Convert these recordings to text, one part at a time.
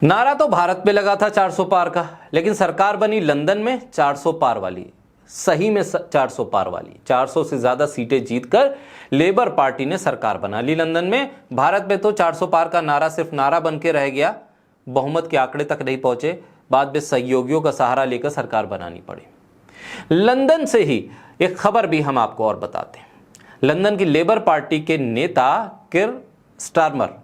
नारा तो भारत में लगा था 400 पार का, लेकिन सरकार बनी लंदन में 400 पार वाली। सही में 400 पार वाली। 400 से ज्यादा सीटें जीतकर लेबर पार्टी ने सरकार बना ली लंदन में। भारत में तो 400 पार का नारा सिर्फ नारा बन के रह गया, बहुमत के आंकड़े तक नहीं पहुंचे। बाद में सहयोगियों का सहारा लेकर सरकार बनानी पड़ी। लंदन से ही एक खबर भी हम आपको और बताते हैं। लंदन की लेबर पार्टी के नेता किर स्टारमर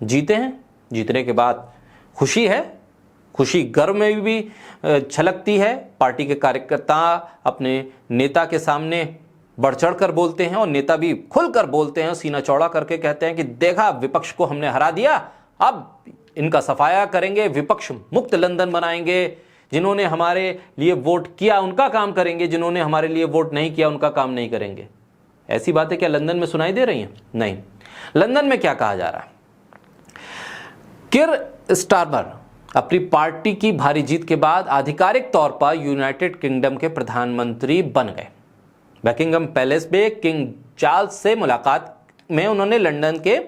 जीते हैं। जीतने के बाद खुशी है, खुशी गर्व में भी छलकती है। पार्टी के कार्यकर्ता अपने नेता के सामने बढ़ चढ़ कर बोलते हैं और नेता भी खुलकर बोलते हैं, सीना चौड़ा करके कहते हैं कि देखा, विपक्ष को हमने हरा दिया, अब इनका सफाया करेंगे, विपक्ष मुक्त लंदन बनाएंगे। जिन्होंने हमारे लिए वोट किया उनका काम करेंगे, जिन्होंने हमारे लिए वोट नहीं किया उनका काम नहीं करेंगे। ऐसी बातें क्या लंदन में सुनाई दे रही हैं? नहीं। लंदन में क्या कहा जा रहा है? किर स्टारमर अपनी पार्टी की भारी जीत के बाद आधिकारिक तौर पर यूनाइटेड किंगडम के प्रधानमंत्री बन गए। बकिंगम पैलेस में किंग चार्ल्स से मुलाकात में उन्होंने लंदन के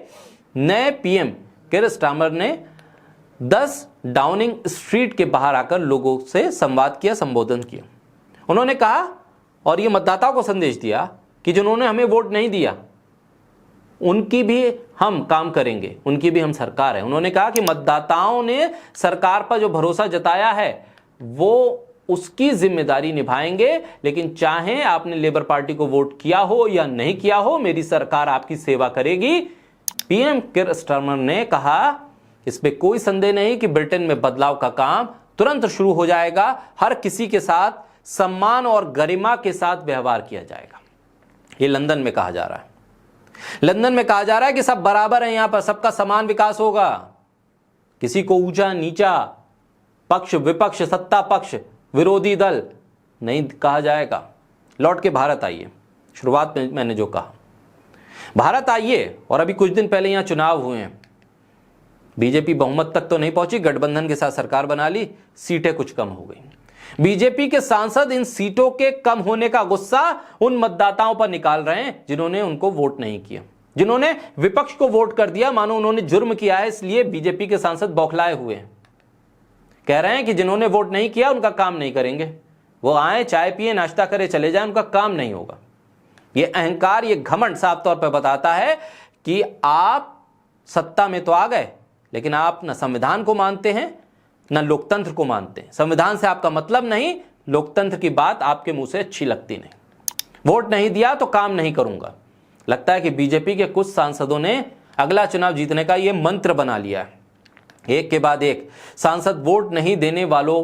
नए पीएम किर स्टारमर ने 10 डाउनिंग स्ट्रीट के बाहर आकर लोगों से संवाद किया, संबोधन किया। उन्होंने कहा और ये मतदाताओं को संदेश दिया कि जिन्होंने हमें वोट नहीं दिया उनकी भी हम काम करेंगे, उनकी भी हम सरकार है। उन्होंने कहा कि मतदाताओं ने सरकार पर जो भरोसा जताया है वो उसकी जिम्मेदारी निभाएंगे, लेकिन चाहे आपने लेबर पार्टी को वोट किया हो या नहीं किया हो, मेरी सरकार आपकी सेवा करेगी। पीएम किर स्टारमर ने कहा, इसमें कोई संदेह नहीं कि ब्रिटेन में बदलाव का काम तुरंत शुरू हो जाएगा। हर किसी के साथ सम्मान और गरिमा के साथ व्यवहार किया जाएगा। ये लंदन में कहा जा रहा है। लंदन में कहा जा रहा है कि सब बराबर हैं, यहां पर सबका समान विकास होगा। किसी को ऊंचा नीचा, पक्ष विपक्ष, सत्ता पक्ष, विरोधी दल नहीं कहा जाएगा। लौट के भारत आइए। शुरुआत में मैंने जो कहा, भारत आइए, और अभी कुछ दिन पहले यहां चुनाव हुए हैं। बीजेपी बहुमत तक तो नहीं पहुंची, गठबंधन के साथ सरकार बना ली, सीटें कुछ कम हो गई। बीजेपी के सांसद इन सीटों के कम होने का गुस्सा उन मतदाताओं पर निकाल रहे हैं जिन्होंने उनको वोट नहीं किया, जिन्होंने विपक्ष को वोट कर दिया, मानो उन्होंने जुर्म किया है। इसलिए बीजेपी के सांसद बौखलाए हुए हैं, कह रहे हैं कि जिन्होंने वोट नहीं किया उनका काम नहीं करेंगे। वो आए, चाय पिए, नाश्ता करे, चले जाए, उनका काम नहीं होगा। ये अहंकार, ये घमंड साफ तौर पर बताता है कि आप सत्ता में तो आ गए, लेकिन आप न संविधान को मानते हैं न लोकतंत्र को मानते हैं। संविधान से आपका मतलब नहीं, लोकतंत्र की बात आपके मुंह से अच्छी लगती नहीं। वोट नहीं दिया तो काम नहीं करूंगा। लगता है कि बीजेपी के कुछ सांसदों ने अगला चुनाव जीतने का यह मंत्र बना लिया है। एक के बाद एक सांसद वोट नहीं देने वालों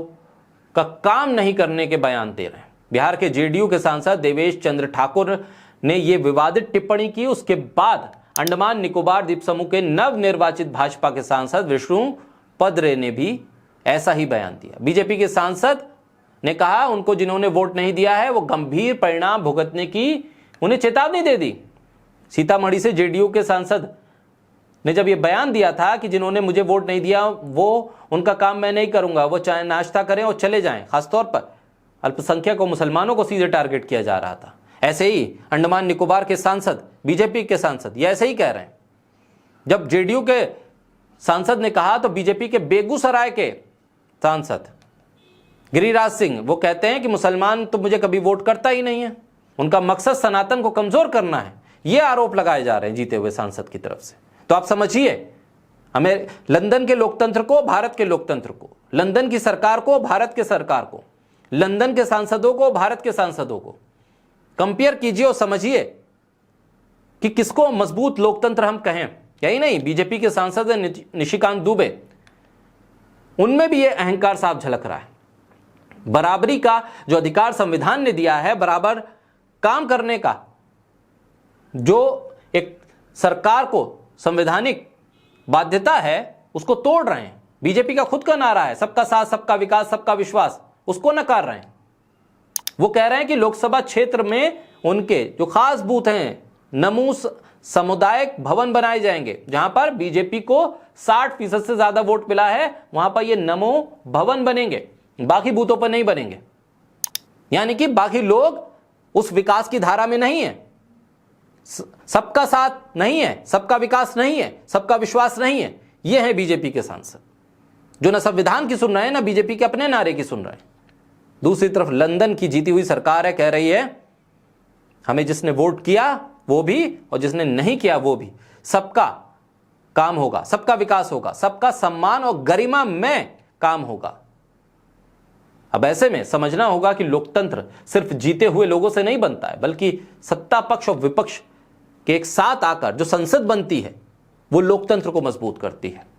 का काम नहीं करने के बयान दे रहे हैं। बिहार के जेडीयू के सांसद देवेश चंद्र ठाकुर ने यह विवादित टिप्पणी की। उसके बाद अंडमान निकोबार द्वीप समूह के नवनिर्वाचित भाजपा के सांसद विष्णु पदरे ने भी ऐसा ही बयान दिया। बीजेपी के सांसद ने कहा उनको जिन्होंने वोट नहीं दिया है वो गंभीर परिणाम भुगतने की उन्हें चेतावनी दे दी। सीतामढ़ी से जेडीयू के सांसद ने जब ये बयान दिया था कि जिन्होंने मुझे वोट नहीं दिया वो उनका काम मैं नहीं करूंगा, वो चाहे नाश्ता करें और चले जाएं। खासतौर पर अल्पसंख्यक और मुसलमानों को सीधे टारगेट किया जा रहा था। ऐसे ही अंडमान निकोबार के सांसद, बीजेपी के सांसद ये ऐसे ही कह रहे हैं। जब जेडीयू के सांसद ने कहा तो बीजेपी के बेगूसराय के सांसद गिरिराज सिंह वो कहते हैं कि मुसलमान तो मुझे कभी वोट करता ही नहीं है, उनका मकसद सनातन को कमजोर करना है। ये आरोप लगाए जा रहे हैं जीते हुए सांसद की तरफ से। तो आप समझिए, हमें लंदन के लोकतंत्र को, भारत के लोकतंत्र को, लंदन की सरकार को, भारत के सरकार को, लंदन के सांसदों को, भारत के सांसदों को कंपेयर कीजिए और समझिए कि किसको मजबूत लोकतंत्र हम कहें। यही नहीं, बीजेपी के सांसद निशिकांत दुबे, उनमें भी यह अहंकार साफ झलक रहा है। बराबरी का जो अधिकार संविधान ने दिया है, बराबर काम करने का जो एक सरकार को संवैधानिक बाध्यता है, उसको तोड़ रहे हैं। बीजेपी का खुद का नारा है सबका साथ, सबका विकास, सबका विश्वास, उसको नकार रहे हैं। वो कह रहे हैं कि लोकसभा क्षेत्र में उनके जो खास बूथ हैं, नमूस सामुदायिक भवन बनाए जाएंगे। जहां पर बीजेपी को 60% से ज्यादा वोट मिला है, वहां पर ये नमो भवन बनेंगे, बाकी बूथों पर नहीं बनेंगे। यानी कि बाकी लोग उस विकास की धारा में नहीं है, सबका साथ नहीं है, सबका विकास नहीं है, सबका विश्वास नहीं है। ये है बीजेपी के सांसद। जो ना संविधान की सुन रहे हैं ना बीजेपी के अपने नारे की सुन रहे हैं। दूसरी तरफ लंदन की जीती हुई सरकार है, कह रही है हमें जिसने वोट किया वो भी और जिसने नहीं किया वो भी, सबका काम होगा, सबका विकास होगा, सबका सम्मान और गरिमा में काम होगा। अब ऐसे में समझना होगा कि लोकतंत्र सिर्फ जीते हुए लोगों से नहीं बनता है, बल्कि सत्ता पक्ष और विपक्ष के एक साथ आकर जो संसद बनती है वो लोकतंत्र को मजबूत करती है।